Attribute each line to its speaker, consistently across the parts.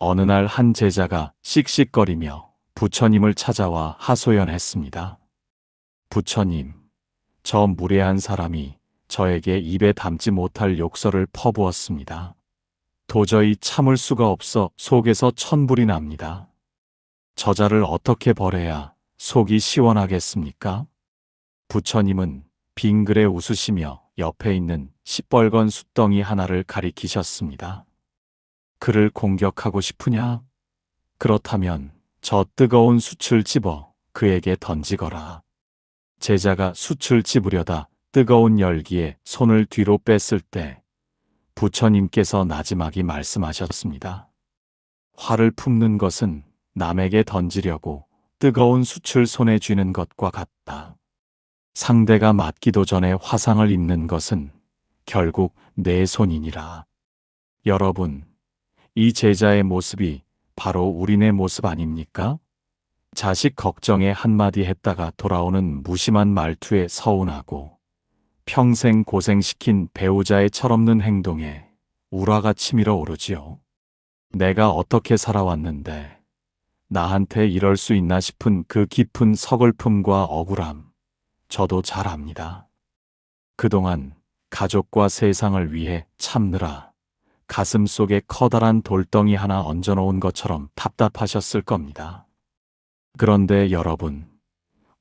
Speaker 1: 어느 날 한 제자가 씩씩거리며 부처님을 찾아와 하소연했습니다. 부처님, 저 무례한 사람이 저에게 입에 담지 못할 욕설을 퍼부었습니다. 도저히 참을 수가 없어 속에서 천불이 납니다. 저자를 어떻게 벌해야 속이 시원하겠습니까? 부처님은 빙그레 웃으시며 옆에 있는 시뻘건 숫덩이 하나를 가리키셨습니다. 그를 공격하고 싶으냐? 그렇다면 저 뜨거운 숯을 집어 그에게 던지거라. 제자가 숯을 집으려다 뜨거운 열기에 손을 뒤로 뺐을 때 부처님께서 나지막이 말씀하셨습니다. 화를 품는 것은 남에게 던지려고 뜨거운 숯을 손에 쥐는 것과 같다. 상대가 맞기도 전에 화상을 입는 것은 결국 내 손이니라. 여러분, 이 제자의 모습이 바로 우리네 모습 아닙니까? 자식 걱정에 한마디 했다가 돌아오는 무심한 말투에 서운하고 평생 고생시킨 배우자의 철없는 행동에 우라가 치밀어 오르지요. 내가 어떻게 살아왔는데 나한테 이럴 수 있나 싶은 그 깊은 서글픔과 억울함, 저도 잘 압니다. 그동안 가족과 세상을 위해 참느라 가슴 속에 커다란 돌덩이 하나 얹어놓은 것처럼 답답하셨을 겁니다. 그런데 여러분,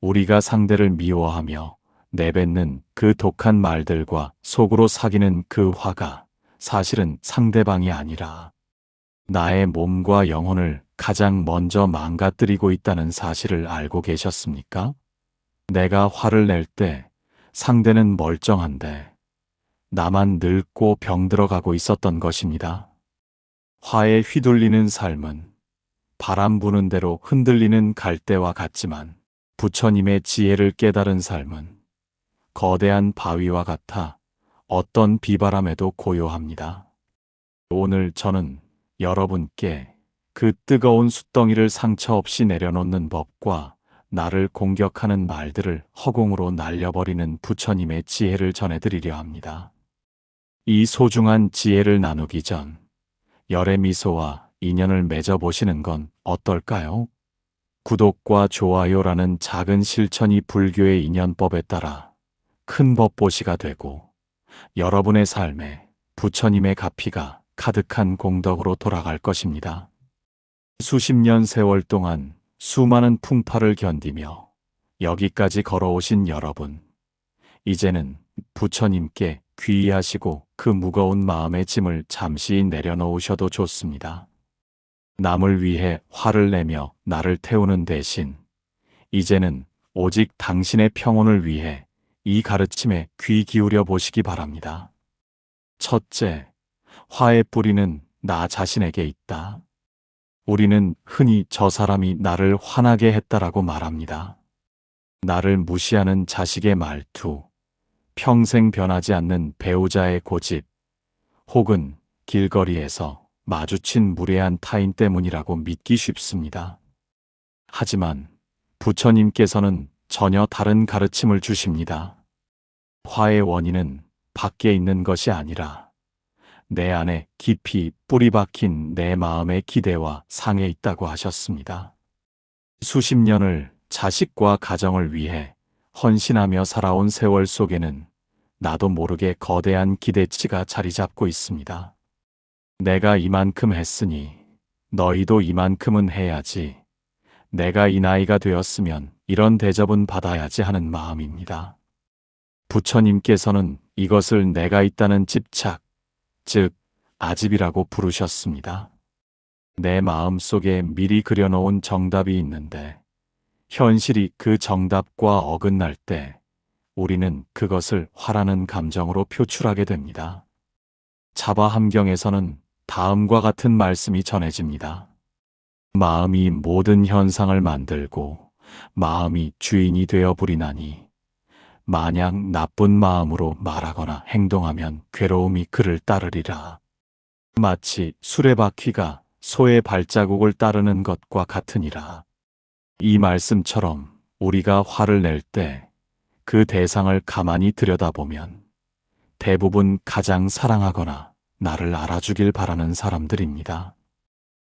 Speaker 1: 우리가 상대를 미워하며 내뱉는 그 독한 말들과 속으로 사귀는 그 화가 사실은 상대방이 아니라 나의 몸과 영혼을 가장 먼저 망가뜨리고 있다는 사실을 알고 계셨습니까? 내가 화를 낼 때 상대는 멀쩡한데 나만 늙고 병들어가고 있었던 것입니다. 화에 휘둘리는 삶은 바람 부는 대로 흔들리는 갈대와 같지만 부처님의 지혜를 깨달은 삶은 거대한 바위와 같아 어떤 비바람에도 고요합니다. 오늘 저는 여러분께 그 뜨거운 숯덩이를 상처 없이 내려놓는 법과 나를 공격하는 말들을 허공으로 날려버리는 부처님의 지혜를 전해드리려 합니다. 이 소중한 지혜를 나누기 전 열의 미소와 인연을 맺어보시는 건 어떨까요? 구독과 좋아요라는 작은 실천이 불교의 인연법에 따라 큰 법보시가 되고 여러분의 삶에 부처님의 가피가 가득한 공덕으로 돌아갈 것입니다. 수십 년 세월 동안 수많은 풍파를 견디며 여기까지 걸어오신 여러분, 이제는 부처님께 귀의하시고 그 무거운 마음의 짐을 잠시 내려놓으셔도 좋습니다. 남을 위해 화를 내며 나를 태우는 대신 이제는 오직 당신의 평온을 위해 이 가르침에 귀 기울여 보시기 바랍니다. 첫째, 화의 뿌리는 나 자신에게 있다. 우리는 흔히 저 사람이 나를 화나게 했다라고 말합니다. 나를 무시하는 자식의 말투, 평생 변하지 않는 배우자의 고집, 혹은 길거리에서 마주친 무례한 타인 때문이라고 믿기 쉽습니다. 하지만 부처님께서는 전혀 다른 가르침을 주십니다. 화의 원인은 밖에 있는 것이 아니라 내 안에 깊이 뿌리 박힌 내 마음의 기대와 상에 있다고 하셨습니다. 수십 년을 자식과 가정을 위해 헌신하며 살아온 세월 속에는 나도 모르게 거대한 기대치가 자리 잡고 있습니다. 내가 이만큼 했으니 너희도 이만큼은 해야지. 내가 이 나이가 되었으면 이런 대접은 받아야지 하는 마음입니다. 부처님께서는 이것을 내가 있다는 집착, 즉 아집이라고 부르셨습니다. 내 마음 속에 미리 그려놓은 정답이 있는데 현실이 그 정답과 어긋날 때 우리는 그것을 화라는 감정으로 표출하게 됩니다. 자바함경에서는 다음과 같은 말씀이 전해집니다. 마음이 모든 현상을 만들고 마음이 주인이 되어 부리나니 만약 나쁜 마음으로 말하거나 행동하면 괴로움이 그를 따르리라. 마치 수레바퀴가 소의 발자국을 따르는 것과 같으니라. 이 말씀처럼 우리가 화를 낼 때 그 대상을 가만히 들여다보면 대부분 가장 사랑하거나 나를 알아주길 바라는 사람들입니다.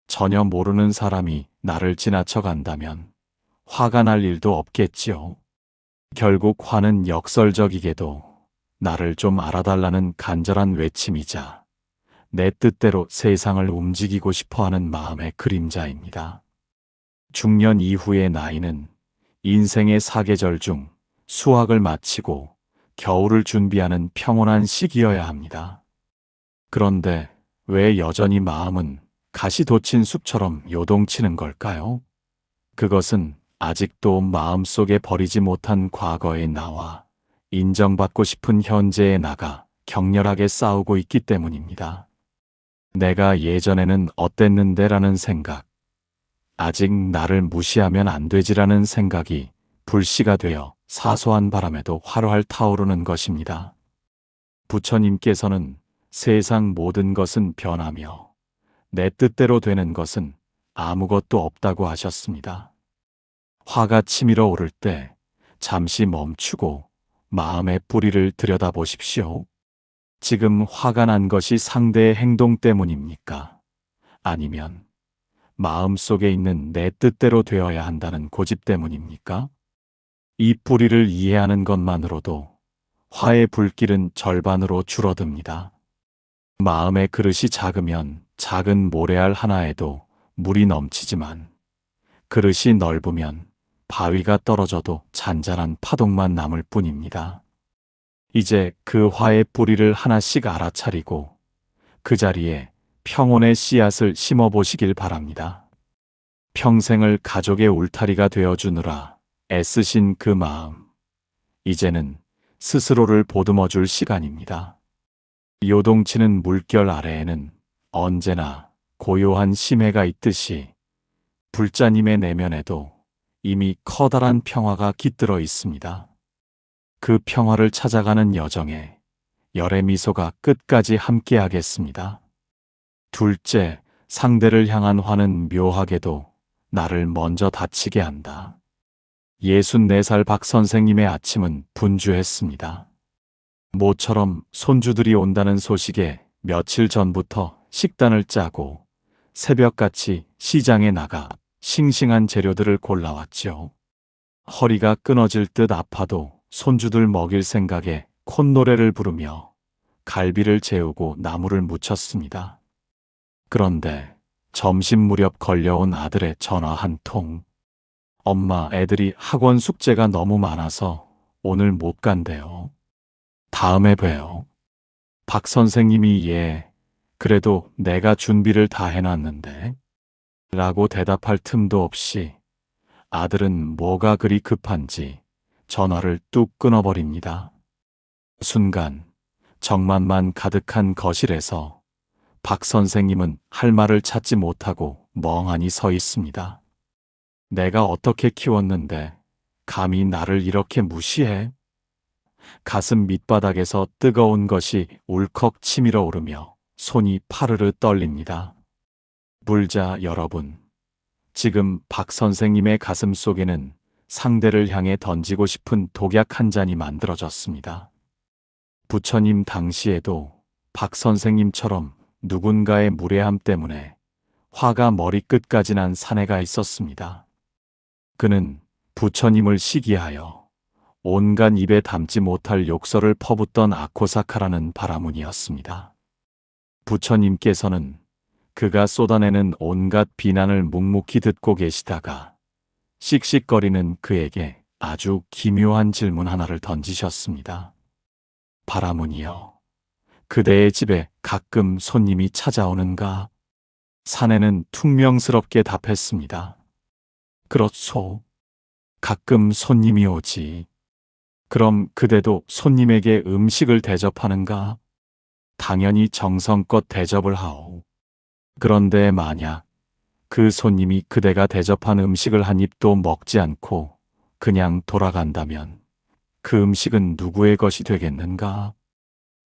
Speaker 1: 전혀 모르는 사람이 나를 지나쳐 간다면 화가 날 일도 없겠지요. 결국 화는 역설적이게도 나를 좀 알아달라는 간절한 외침이자 내 뜻대로 세상을 움직이고 싶어하는 마음의 그림자입니다. 중년 이후의 나이는 인생의 사계절 중 수확을 마치고 겨울을 준비하는 평온한 시기여야 합니다. 그런데 왜 여전히 마음은 가시 돋친 숲처럼 요동치는 걸까요? 그것은 아직도 마음속에 버리지 못한 과거의 나와 인정받고 싶은 현재의 나가 격렬하게 싸우고 있기 때문입니다. 내가 예전에는 어땠는데라는 생각, 아직 나를 무시하면 안 되지라는 생각이 불씨가 되어 사소한 바람에도 활활 타오르는 것입니다. 부처님께서는 세상 모든 것은 변하며 내 뜻대로 되는 것은 아무것도 없다고 하셨습니다. 화가 치밀어 오를 때 잠시 멈추고 마음의 뿌리를 들여다보십시오. 지금 화가 난 것이 상대의 행동 때문입니까? 아니면 마음속에 있는 내 뜻대로 되어야 한다는 고집 때문입니까? 이 뿌리를 이해하는 것만으로도 화의 불길은 절반으로 줄어듭니다. 마음의 그릇이 작으면 작은 모래알 하나에도 물이 넘치지만 그릇이 넓으면 바위가 떨어져도 잔잔한 파동만 남을 뿐입니다. 이제 그 화의 뿌리를 하나씩 알아차리고 그 자리에 평온의 씨앗을 심어보시길 바랍니다. 평생을 가족의 울타리가 되어주느라 애쓰신 그 마음, 이제는 스스로를 보듬어줄 시간입니다. 요동치는 물결 아래에는 언제나 고요한 심해가 있듯이 불자님의 내면에도 이미 커다란 평화가 깃들어 있습니다. 그 평화를 찾아가는 여정에 열의 미소가 끝까지 함께하겠습니다. 둘째, 상대를 향한 화는 묘하게도 나를 먼저 다치게 한다. 64살 박 선생님의 아침은 분주했습니다. 모처럼 손주들이 온다는 소식에 며칠 전부터 식단을 짜고 새벽같이 시장에 나가 싱싱한 재료들을 골라왔지요. 허리가 끊어질 듯 아파도 손주들 먹일 생각에 콧노래를 부르며 갈비를 재우고 나물을 무쳤습니다. 그런데 점심 무렵 걸려온 아들의 전화 한 통. 엄마, 애들이 학원 숙제가 너무 많아서 오늘 못 간대요. 다음에 봬요. 박 선생님이 그래도 내가 준비를 다 해놨는데 라고 대답할 틈도 없이 아들은 뭐가 그리 급한지 전화를 뚝 끊어버립니다. 순간 정만만 가득한 거실에서 박 선생님은 할 말을 찾지 못하고 멍하니 서 있습니다. 내가 어떻게 키웠는데 감히 나를 이렇게 무시해? 가슴 밑바닥에서 뜨거운 것이 울컥 치밀어 오르며 손이 파르르 떨립니다. 불자 여러분, 지금 박 선생님의 가슴 속에는 상대를 향해 던지고 싶은 독약 한 잔이 만들어졌습니다. 부처님 당시에도 박 선생님처럼 누군가의 무례함 때문에 화가 머리끝까지 난 사내가 있었습니다. 그는 부처님을 시기하여 온갖 입에 담지 못할 욕설을 퍼붓던 아코사카라는 바라문이었습니다. 부처님께서는 그가 쏟아내는 온갖 비난을 묵묵히 듣고 계시다가 씩씩거리는 그에게 아주 기묘한 질문 하나를 던지셨습니다. 바라문이여, 그대의 집에 가끔 손님이 찾아오는가? 사내는 퉁명스럽게 답했습니다. 그렇소. 가끔 손님이 오지. 그럼 그대도 손님에게 음식을 대접하는가? 당연히 정성껏 대접을 하오. 그런데 만약 그 손님이 그대가 대접한 음식을 한 입도 먹지 않고 그냥 돌아간다면 그 음식은 누구의 것이 되겠는가?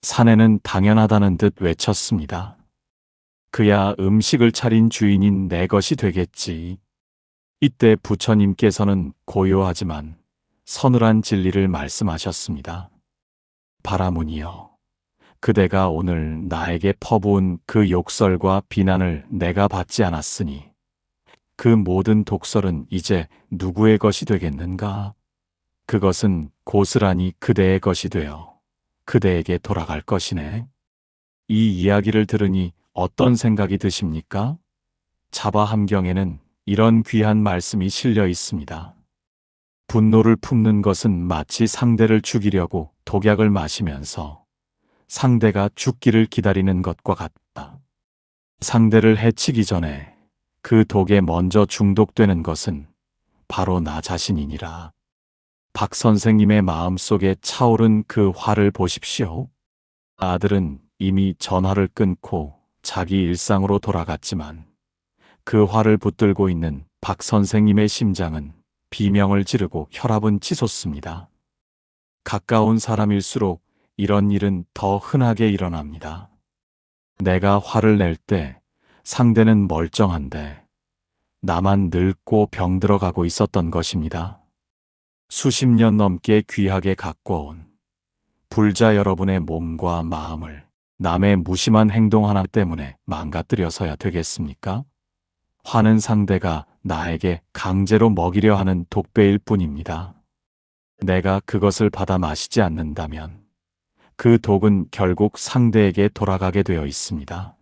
Speaker 1: 사내는 당연하다는 듯 외쳤습니다. 그야 음식을 차린 주인인 내 것이 되겠지. 이때 부처님께서는 고요하지만 서늘한 진리를 말씀하셨습니다. 바라문이여, 그대가 오늘 나에게 퍼부은 그 욕설과 비난을 내가 받지 않았으니 그 모든 독설은 이제 누구의 것이 되겠는가? 그것은 고스란히 그대의 것이 되어 그대에게 돌아갈 것이네. 이 이야기를 들으니 어떤 생각이 드십니까? 자바함경에는 이런 귀한 말씀이 실려 있습니다. 분노를 품는 것은 마치 상대를 죽이려고 독약을 마시면서 상대가 죽기를 기다리는 것과 같다. 상대를 해치기 전에 그 독에 먼저 중독되는 것은 바로 나 자신이니라. 박 선생님의 마음속에 차오른 그 화를 보십시오. 아들은 이미 전화를 끊고 자기 일상으로 돌아갔지만 그 화를 붙들고 있는 박 선생님의 심장은 비명을 지르고 혈압은 치솟습니다. 가까운 사람일수록 이런 일은 더 흔하게 일어납니다. 내가 화를 낼 때 상대는 멀쩡한데 나만 늙고 병들어가고 있었던 것입니다. 수십 년 넘게 귀하게 가꿔온 불자 여러분의 몸과 마음을 남의 무심한 행동 하나 때문에 망가뜨려서야 되겠습니까? 화는 상대가 나에게 강제로 먹이려 하는 독배일 뿐입니다. 내가 그것을 받아 마시지 않는다면 그 독은 결국 상대에게 돌아가게 되어 있습니다.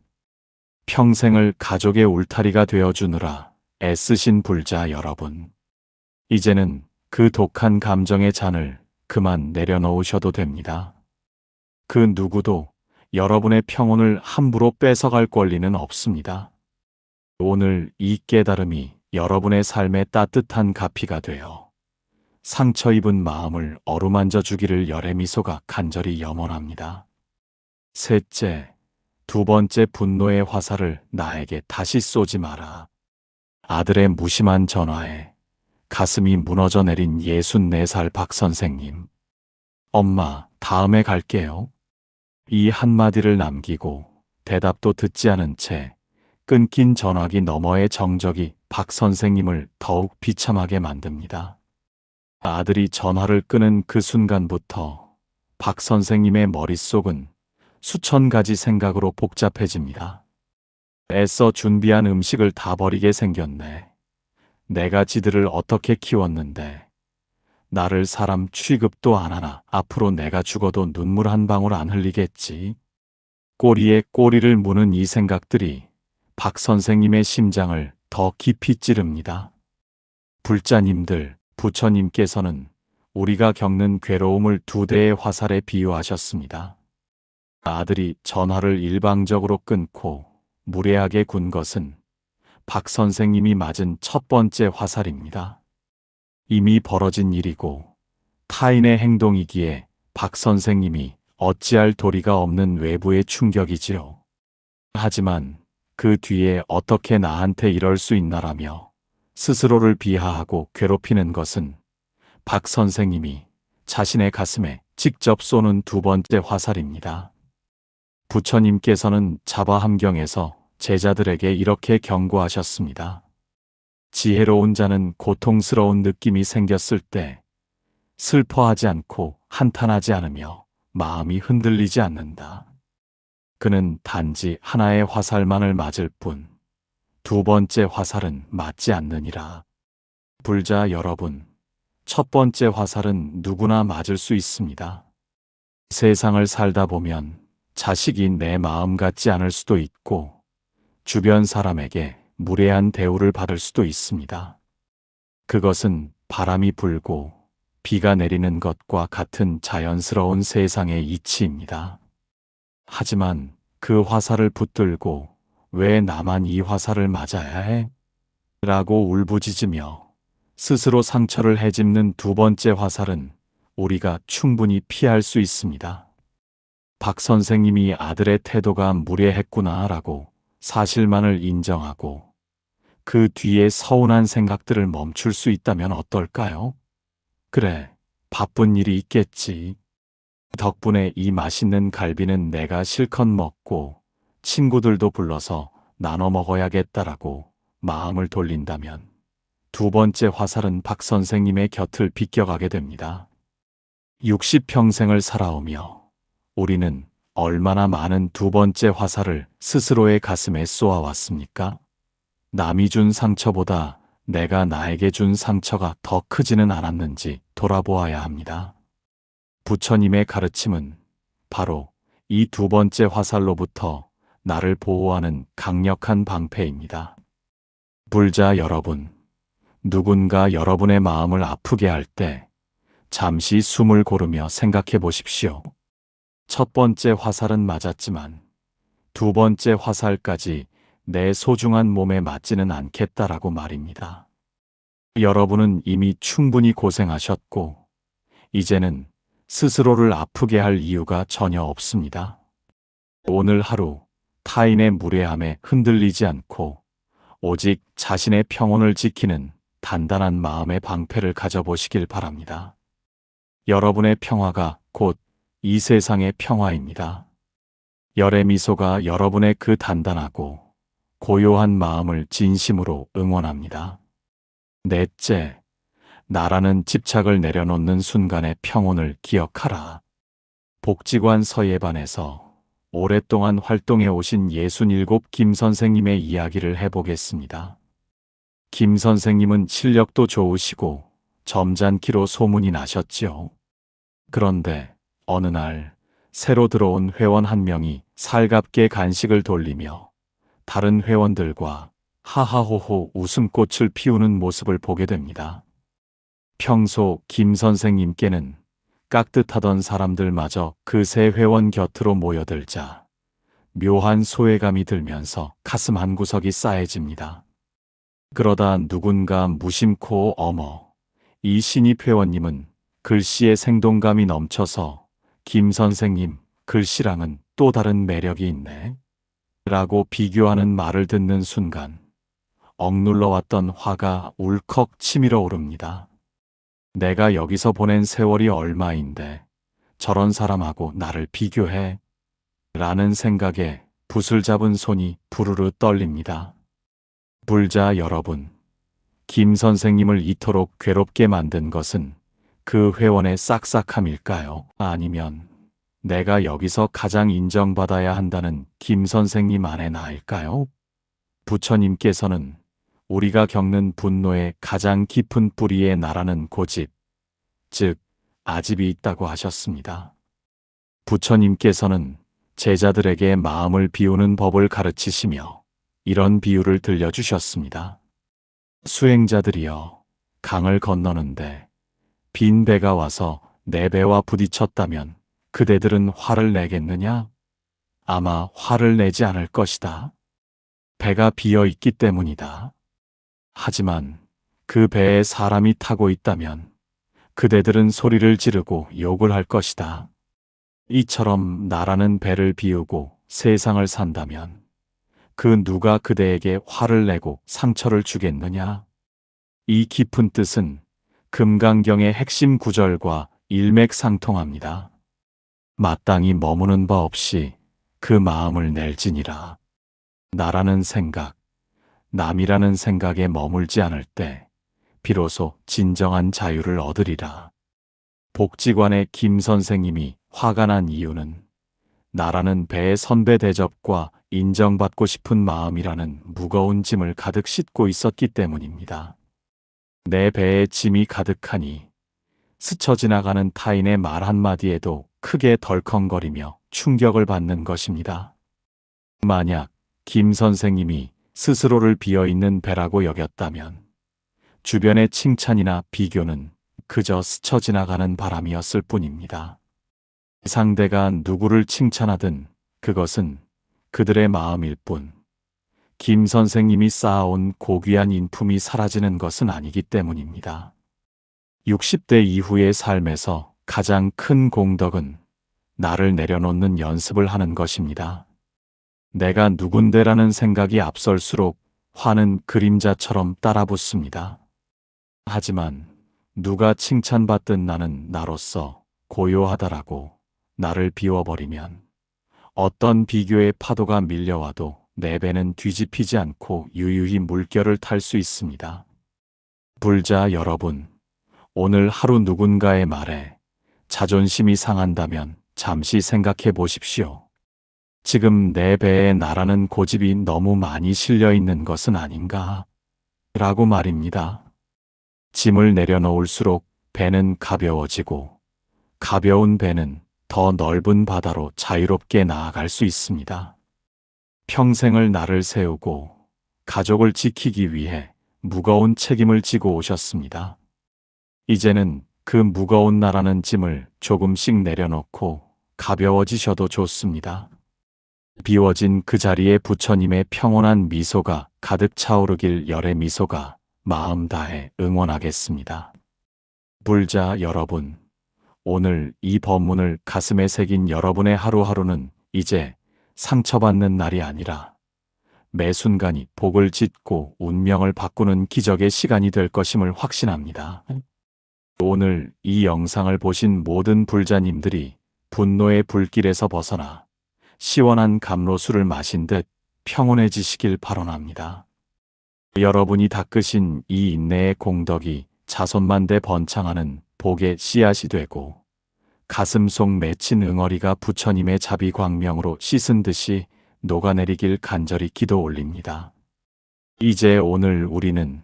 Speaker 1: 평생을 가족의 울타리가 되어주느라 애쓰신 불자 여러분, 이제는 그 독한 감정의 잔을 그만 내려놓으셔도 됩니다. 그 누구도 여러분의 평온을 함부로 뺏어갈 권리는 없습니다. 오늘 이 깨달음이 여러분의 삶의 따뜻한 가피가 되어 상처 입은 마음을 어루만져 주기를 열의 미소가 간절히 염원합니다. 셋째, 두 번째 분노의 화살을 나에게 다시 쏘지 마라. 아들의 무심한 전화에 가슴이 무너져 내린 64살 박 선생님. 엄마, 다음에 갈게요. 이 한마디를 남기고 대답도 듣지 않은 채 끊긴 전화기 너머의 정적이 박 선생님을 더욱 비참하게 만듭니다. 아들이 전화를 끄는 그 순간부터 박 선생님의 머릿속은 수천 가지 생각으로 복잡해집니다. 애써 준비한 음식을 다 버리게 생겼네. 내가 지들을 어떻게 키웠는데 나를 사람 취급도 안 하나. 앞으로 내가 죽어도 눈물 한 방울 안 흘리겠지. 꼬리에 꼬리를 무는 이 생각들이 박 선생님의 심장을 더 깊이 찌릅니다. 불자님들, 부처님께서는 우리가 겪는 괴로움을 두 대의 화살에 비유하셨습니다. 아들이 전화를 일방적으로 끊고 무례하게 군 것은 박 선생님이 맞은 첫 번째 화살입니다. 이미 벌어진 일이고 타인의 행동이기에 박 선생님이 어찌할 도리가 없는 외부의 충격이지요. 하지만 그 뒤에 어떻게 나한테 이럴 수 있나라며 스스로를 비하하고 괴롭히는 것은 박 선생님이 자신의 가슴에 직접 쏘는 두 번째 화살입니다. 부처님께서는 자바함경에서 제자들에게 이렇게 경고하셨습니다. 지혜로운 자는 고통스러운 느낌이 생겼을 때 슬퍼하지 않고 한탄하지 않으며 마음이 흔들리지 않는다. 그는 단지 하나의 화살만을 맞을 뿐 두 번째 화살은 맞지 않느니라. 불자 여러분, 첫 번째 화살은 누구나 맞을 수 있습니다. 세상을 살다 보면 자식이 내 마음 같지 않을 수도 있고 주변 사람에게 무례한 대우를 받을 수도 있습니다. 그것은 바람이 불고 비가 내리는 것과 같은 자연스러운 세상의 이치입니다. 하지만 그 화살을 붙들고 왜 나만 이 화살을 맞아야 해? 라고 울부짖으며 스스로 상처를 헤집는 두 번째 화살은 우리가 충분히 피할 수 있습니다. 박 선생님이 아들의 태도가 무례했구나 라고 사실만을 인정하고 그 뒤에 서운한 생각들을 멈출 수 있다면 어떨까요? 그래, 바쁜 일이 있겠지. 덕분에 이 맛있는 갈비는 내가 실컷 먹고 친구들도 불러서 나눠 먹어야겠다라고 마음을 돌린다면 두 번째 화살은 박 선생님의 곁을 비껴가게 됩니다. 60평생을 살아오며 우리는 얼마나 많은 두 번째 화살을 스스로의 가슴에 쏘아왔습니까? 남이 준 상처보다 내가 나에게 준 상처가 더 크지는 않았는지 돌아보아야 합니다. 부처님의 가르침은 바로 이 두 번째 화살로부터 나를 보호하는 강력한 방패입니다. 불자 여러분, 누군가 여러분의 마음을 아프게 할 때 잠시 숨을 고르며 생각해 보십시오. 첫 번째 화살은 맞았지만 두 번째 화살까지 내 소중한 몸에 맞지는 않겠다라고 말입니다. 여러분은 이미 충분히 고생하셨고 이제는 스스로를 아프게 할 이유가 전혀 없습니다. 오늘 하루 타인의 무례함에 흔들리지 않고 오직 자신의 평온을 지키는 단단한 마음의 방패를 가져보시길 바랍니다. 여러분의 평화가 곧 이 세상의 평화입니다. 열의 미소가 여러분의 그 단단하고 고요한 마음을 진심으로 응원합니다. 넷째, 나라는 집착을 내려놓는 순간의 평온을 기억하라. 복지관 서예반에서 오랫동안 활동해 오신 67 김 선생님의 이야기를 해보겠습니다. 김 선생님은 실력도 좋으시고 점잖기로 소문이 나셨지요. 그런데 어느 날 새로 들어온 회원 한 명이 살갑게 간식을 돌리며 다른 회원들과 하하호호 웃음꽃을 피우는 모습을 보게 됩니다. 평소 김 선생님께는 깍듯하던 사람들마저 그 새 회원 곁으로 모여들자 묘한 소외감이 들면서 가슴 한구석이 싸해집니다. 그러다 누군가 무심코 어머, 이 신입 회원님은 글씨에 생동감이 넘쳐서 김 선생님 글씨랑은 또 다른 매력이 있네 라고 비교하는 말을 듣는 순간 억눌러왔던 화가 울컥 치밀어 오릅니다. 내가 여기서 보낸 세월이 얼마인데 저런 사람하고 나를 비교해 라는 생각에 붓을 잡은 손이 부르르 떨립니다. 불자 여러분, 김 선생님을 이토록 괴롭게 만든 것은 그 회원의 싹싹함일까요? 아니면 내가 여기서 가장 인정받아야 한다는 김 선생님 안에 나일까요? 부처님께서는 우리가 겪는 분노의 가장 깊은 뿌리에 나라는 고집, 즉 아집이 있다고 하셨습니다. 부처님께서는 제자들에게 마음을 비우는 법을 가르치시며 이런 비유를 들려주셨습니다. 수행자들이여, 강을 건너는데 빈 배가 와서 내 배와 부딪혔다면 그대들은 화를 내겠느냐? 아마 화를 내지 않을 것이다. 배가 비어 있기 때문이다. 하지만 그 배에 사람이 타고 있다면 그대들은 소리를 지르고 욕을 할 것이다. 이처럼 나라는 배를 비우고 세상을 산다면 그 누가 그대에게 화를 내고 상처를 주겠느냐? 이 깊은 뜻은 금강경의 핵심 구절과 일맥상통합니다. 마땅히 머무는 바 없이 그 마음을 낼지니라. 나라는 생각, 남이라는 생각에 머물지 않을 때 비로소 진정한 자유를 얻으리라. 복지관의 김 선생님이 화가 난 이유는 나라는 배의 선배 대접과 인정받고 싶은 마음이라는 무거운 짐을 가득 싣고 있었기 때문입니다. 내 배에 짐이 가득하니 스쳐 지나가는 타인의 말 한마디에도 크게 덜컹거리며 충격을 받는 것입니다. 만약 김 선생님이 스스로를 비어있는 배라고 여겼다면 주변의 칭찬이나 비교는 그저 스쳐 지나가는 바람이었을 뿐입니다. 상대가 누구를 칭찬하든 그것은 그들의 마음일 뿐, 김 선생님이 쌓아온 고귀한 인품이 사라지는 것은 아니기 때문입니다. 60대 이후의 삶에서 가장 큰 공덕은 나를 내려놓는 연습을 하는 것입니다. 내가 누군데라는 생각이 앞설수록 화는 그림자처럼 따라붙습니다. 하지만 누가 칭찬받든 나는 나로서 고요하다라고 나를 비워버리면 어떤 비교의 파도가 밀려와도 내 배는 뒤집히지 않고 유유히 물결을 탈 수 있습니다. 불자 여러분, 오늘 하루 누군가의 말에 자존심이 상한다면 잠시 생각해 보십시오. 지금 내 배에 나라는 고집이 너무 많이 실려 있는 것은 아닌가? 라고 말입니다. 짐을 내려놓을수록 배는 가벼워지고 가벼운 배는 더 넓은 바다로 자유롭게 나아갈 수 있습니다. 평생을 나를 세우고 가족을 지키기 위해 무거운 책임을 지고 오셨습니다. 이제는 그 무거운 나라는 짐을 조금씩 내려놓고 가벼워지셔도 좋습니다. 비워진 그 자리에 부처님의 평온한 미소가 가득 차오르길 열의 미소가 마음 다해 응원하겠습니다. 불자 여러분, 오늘 이 법문을 가슴에 새긴 여러분의 하루하루는 이제 상처받는 날이 아니라 매 순간이 복을 짓고 운명을 바꾸는 기적의 시간이 될 것임을 확신합니다. 오늘 이 영상을 보신 모든 불자님들이 분노의 불길에서 벗어나 시원한 감로수를 마신 듯 평온해지시길 발언합니다. 여러분이 닦으신 이 인내의 공덕이 자손만대 번창하는 복의 씨앗이 되고 가슴 속 맺힌 응어리가 부처님의 자비광명으로 씻은 듯이 녹아내리길 간절히 기도 올립니다. 이제 오늘 우리는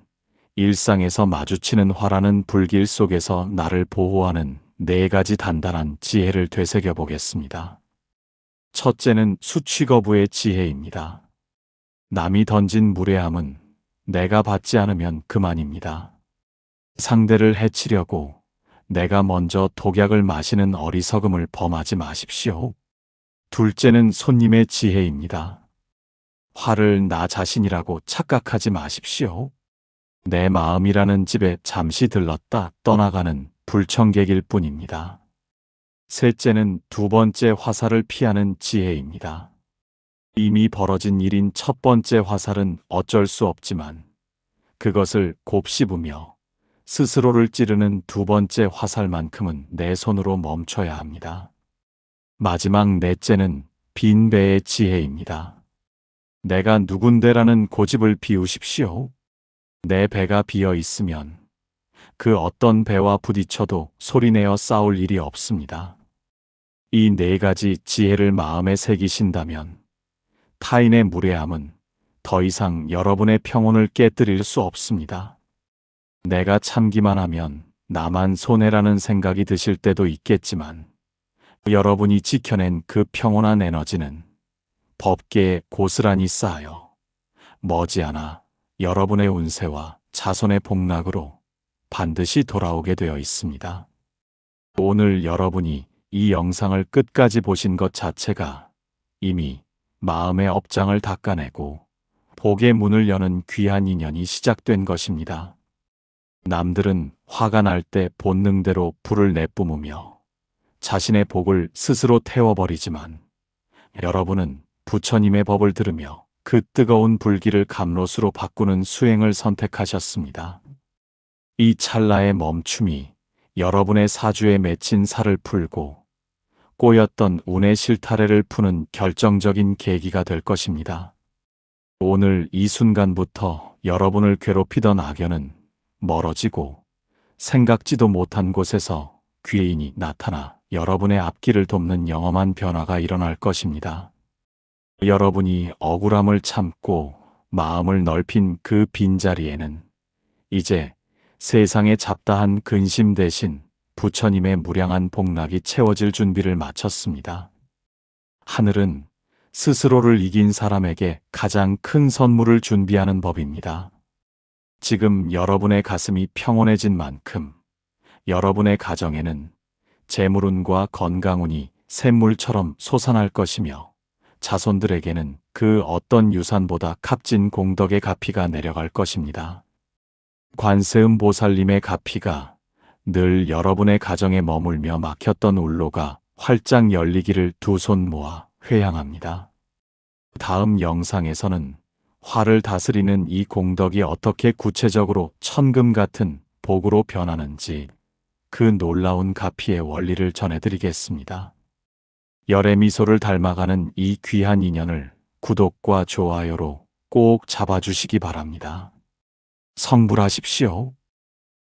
Speaker 1: 일상에서 마주치는 화라는 불길 속에서 나를 보호하는 4가지 단단한 지혜를 되새겨 보겠습니다. 첫째는 수취거부의 지혜입니다. 남이 던진 무례함은 내가 받지 않으면 그만입니다. 상대를 해치려고 내가 먼저 독약을 마시는 어리석음을 범하지 마십시오. 둘째는 손님의 지혜입니다. 화를 나 자신이라고 착각하지 마십시오. 내 마음이라는 집에 잠시 들렀다 떠나가는 불청객일 뿐입니다. 셋째는 2번째 화살을 피하는 지혜입니다. 이미 벌어진 일인 첫 번째 화살은 어쩔 수 없지만 그것을 곱씹으며 스스로를 찌르는 2번째 화살만큼은 내 손으로 멈춰야 합니다. 마지막 넷째는 빈 배의 지혜입니다. 내가 누군데라는 고집을 비우십시오. 내 배가 비어 있으면 그 어떤 배와 부딪혀도 소리내어 싸울 일이 없습니다. 이 4가지 지혜를 마음에 새기신다면 타인의 무례함은 더 이상 여러분의 평온을 깨뜨릴 수 없습니다. 내가 참기만 하면 나만 손해라는 생각이 드실 때도 있겠지만 여러분이 지켜낸 그 평온한 에너지는 법계에 고스란히 쌓여 머지않아 여러분의 운세와 자손의 복락으로 반드시 돌아오게 되어 있습니다. 오늘 여러분이 이 영상을 끝까지 보신 것 자체가 이미 마음의 업장을 닦아내고 복의 문을 여는 귀한 인연이 시작된 것입니다. 남들은 화가 날 때 본능대로 불을 내뿜으며 자신의 복을 스스로 태워버리지만 여러분은 부처님의 법을 들으며 그 뜨거운 불길을 감로수로 바꾸는 수행을 선택하셨습니다. 이 찰나의 멈춤이 여러분의 사주에 맺힌 살을 풀고 꼬였던 운의 실타래를 푸는 결정적인 계기가 될 것입니다. 오늘 이 순간부터 여러분을 괴롭히던 악연은 멀어지고 생각지도 못한 곳에서 귀인이 나타나 여러분의 앞길을 돕는 영험한 변화가 일어날 것입니다. 여러분이 억울함을 참고 마음을 넓힌 그 빈자리에는 이제 세상의 잡다한 근심 대신 부처님의 무량한 복락이 채워질 준비를 마쳤습니다. 하늘은 스스로를 이긴 사람에게 가장 큰 선물을 준비하는 법입니다. 지금 여러분의 가슴이 평온해진 만큼 여러분의 가정에는 재물운과 건강운이 샘물처럼 솟아날 것이며 자손들에게는 그 어떤 유산보다 값진 공덕의 가피가 내려갈 것입니다. 관세음 보살님의 가피가 늘 여러분의 가정에 머물며 막혔던 울로가 활짝 열리기를 2손 모아 회양합니다. 다음 영상에서는 화를 다스리는 이 공덕이 어떻게 구체적으로 천금 같은 복으로 변하는지 그 놀라운 가피의 원리를 전해드리겠습니다. 열의 미소를 닮아가는 이 귀한 인연을 구독과 좋아요로 꼭 잡아주시기 바랍니다. 성불하십시오.